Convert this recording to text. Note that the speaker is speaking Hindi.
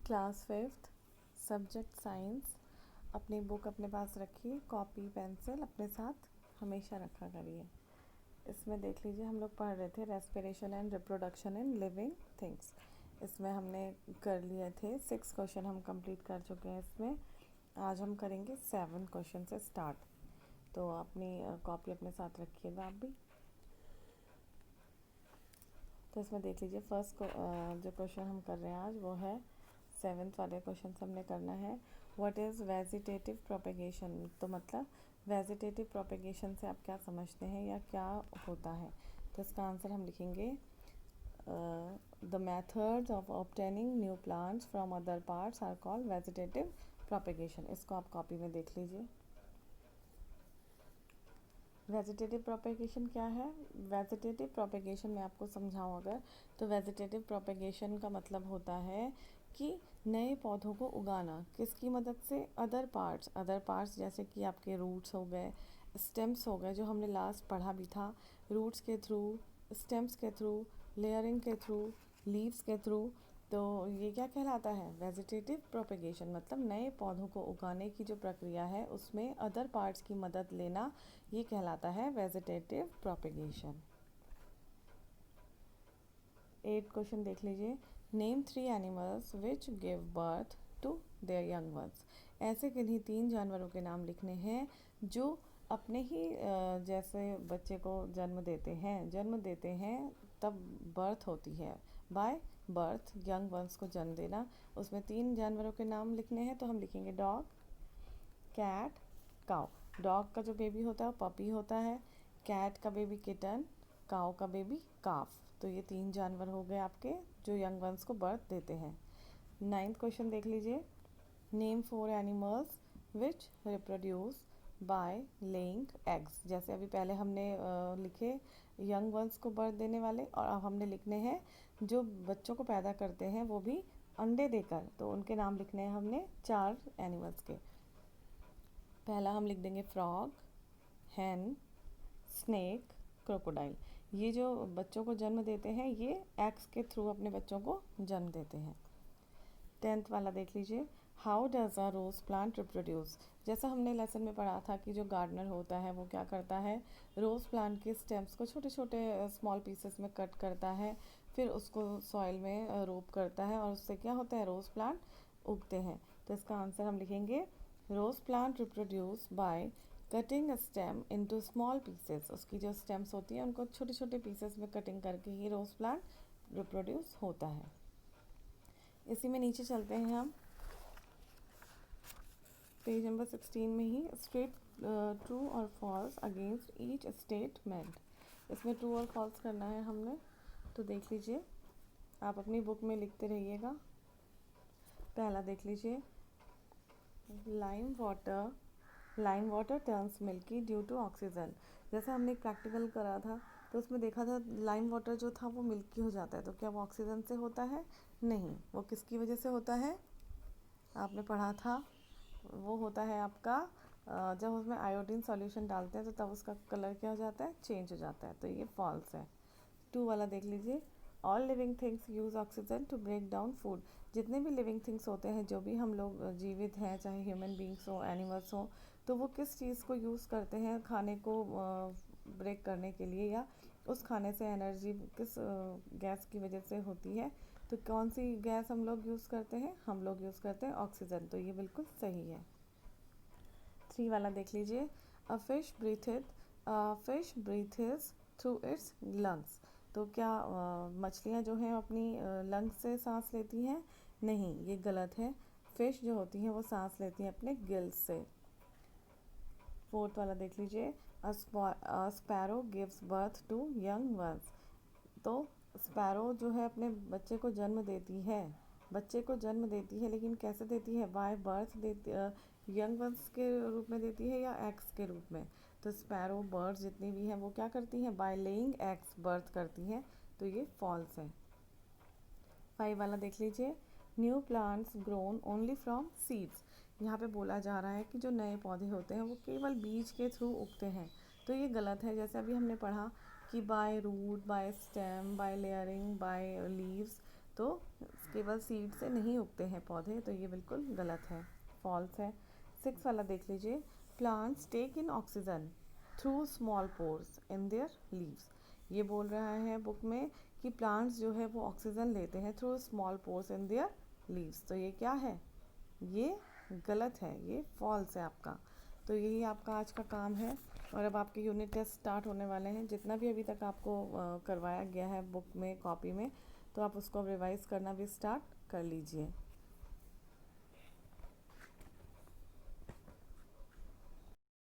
Class fifth, subject science. अपनी बुक अपने पास रखिए, कॉपी पेंसिल अपने साथ हमेशा रखा करिए। इसमें देख लीजिए, हम लोग पढ़ रहे थे respiration and reproduction in living things. इसमें हमने कर लिए थे 6 क्वेश्चन, हम कंप्लीट कर चुके हैं। इसमें आज हम करेंगे 7 क्वेश्चन से स्टार्ट। तो अपनी कॉपी अपने साथ रखिएगा आप भी। तो इसमें देख लीजिए, फर्स्ट जो क्वेश्चन हम कर रहे हैं आज वो है 7th वाले क्वेश्चन हमने करना है। What is vegetative propagation? तो मतलब वेजिटेटिव प्रोपेगेशन से आप क्या समझते हैं या क्या होता है? तो इसका आंसर हम लिखेंगे the methods of obtaining new plants from other parts are called vegetative propagation. इसको आप कॉपी में देख लीजिए। वेजिटेटिव प्रोपेगेशन क्या है? वेजिटेटिव प्रोपेगेशन में आपको समझाऊँ अगर, तो वेजिटेटिव प्रोपेगेशन का मतलब होता है कि नए पौधों को उगाना। किसकी मदद से? अदर पार्ट्स जैसे कि आपके रूट्स हो गए, स्टेम्स हो गए, जो हमने लास्ट पढ़ा भी था। रूट्स के थ्रू, स्टेम्स के थ्रू, लेयरिंग के थ्रू, लीव्स के थ्रू। तो ये क्या कहलाता है? Vegetative propagation. मतलब नए पौधों को उगाने की जो प्रक्रिया है उसमें अदर पार्ट्स की मदद लेना, ये कहलाता है वेजिटेटिव प्रोपेगेशन। 8 क्वेश्चन देख लीजिए। Name 3 animals which give birth to their young ones. ऐसे किन्हीं 3 जानवरों के नाम लिखने हैं जो अपने ही जैसे बच्चे को जन्म देते हैं तब बर्थ होती है। बाय बर्थ, यंग वंस को जन्म देना। उसमें 3 जानवरों के नाम लिखने हैं, तो हम लिखेंगे डॉग, कैट, काऊ। डॉग का जो बेबी होता है वो पपी होता है, कैट का बेबी किटन, काऊ का बेबी काफ। तो ये 3 जानवर हो गए आपके जो यंग वंस को बर्थ देते हैं। 9th क्वेश्चन देख लीजिए। Name 4 animals which reproduce by laying eggs. जैसे अभी पहले हमने लिखे यंग वंस को बर्थ देने वाले, और अब हमने लिखने हैं जो बच्चों को पैदा करते हैं वो भी अंडे देकर। तो उनके नाम लिखने हैं हमने 4 एनिमल्स के। पहला हम लिख देंगे फ्रॉग, हैन, स्नेक, क्रोकोडाइल। ये जो बच्चों को जन्म देते हैं ये एग्स के थ्रू अपने बच्चों को जन्म देते हैं। 10th वाला देख लीजिए। How does a rose plant reproduce? जैसा हमने लेसन में पढ़ा था कि जो गार्डनर होता है वो क्या करता है, रोज़ प्लांट के स्टेम्स को छोटे छोटे स्मॉल पीसेस में कट करता है, फिर उसको सॉइल में रोप करता है, और उससे क्या होता है, रोज़ प्लांट उगते हैं। तो इसका आंसर हम लिखेंगे rose plant reproduce by cutting stem into small pieces. उसकी जो स्टेम्स होती हैं उनको छोटे छोटे पीसेस में कटिंग करके ही रोज़ प्लांट रिप्रोड्यूस होता है। इसी में नीचे चलते हैं हम, पेज नंबर 16 में ही। स्टेट ट्रू और फॉल्स अगेंस्ट ईच स्टेटमेंट। इसमें ट्रू और फॉल्स करना है हमने, तो देख लीजिए, आप अपनी बुक में लिखते रहिएगा। पहला देख लीजिए, lime water turns milky due to oxygen. जैसे हमने एक प्रैक्टिकल करा था तो उसमें देखा था लाइम वाटर जो था वो मिल्की हो जाता है, तो क्या वो ऑक्सीजन से होता है? नहीं, वो किसकी वजह से होता है? आपने पढ़ा था, वो होता है आपका जब उसमें आयोडीन सॉल्यूशन डालते हैं तो तब उसका कलर क्या हो जाता है, चेंज हो जाता है। तो ये फॉल्स है। 2 वाला देख लीजिए। All living things use oxygen to break down food. जितने भी लिविंग थिंग्स होते हैं, जो भी हम लोग जीवित हैं, चाहे ह्यूमन बींग्स हो, एनिमल्स हो, तो वो किस चीज़ को यूज़ करते हैं खाने को ब्रेक करने के लिए, या उस खाने से एनर्जी किस गैस की वजह से होती है? तो कौन सी गैस हम लोग यूज़ करते हैं? हम लोग यूज़ करते हैं ऑक्सीजन। तो ये बिल्कुल सही है। 3 वाला देख लीजिए। A fish breathes through its lungs. तो क्या मछलियाँ जो हैं अपनी लंग्स से सांस लेती हैं? नहीं, ये गलत है। फिश जो होती हैं वो सांस लेती हैं अपने गिल्स से। 4th वाला देख लीजिए। Sparrow gives birth to young ones. तो स्पैरो जो है अपने बच्चे को जन्म देती है, लेकिन कैसे देती है? बाय बर्थ देती, यंग वंस के रूप में देती है या एग्स के रूप में? तो स्पैरो बर्ड्स जितनी भी हैं वो क्या करती हैं? बाय लेइंग एग्स बर्थ करती हैं। तो ये फॉल्स है। 5 वाला देख लीजिए। New plants grown only from seeds. यहाँ पे बोला जा रहा है कि जो नए पौधे होते हैं वो केवल बीज के थ्रू उगते हैं। तो ये गलत है। जैसे अभी हमने पढ़ा कि by root, by stem, by layering, by leaves. तो केवल सीड से नहीं उगते हैं पौधे, तो ये बिल्कुल गलत है, फॉल्स है। 6 वाला देख लीजिए, plants take in oxygen through small pores in their leaves. ये बोल रहा है बुक में कि प्लांट्स जो है वो ऑक्सीजन लेते हैं through small pores in their leaves. तो ये क्या है, ये गलत है, ये फॉल्स है आपका। तो यही आपका आज का काम है। और अब आपके यूनिट टेस्ट स्टार्ट होने वाले हैं। जितना भी अभी तक आपको करवाया गया है बुक में, कॉपी में, तो आप उसको रिवाइज़ करना भी स्टार्ट कर लीजिए।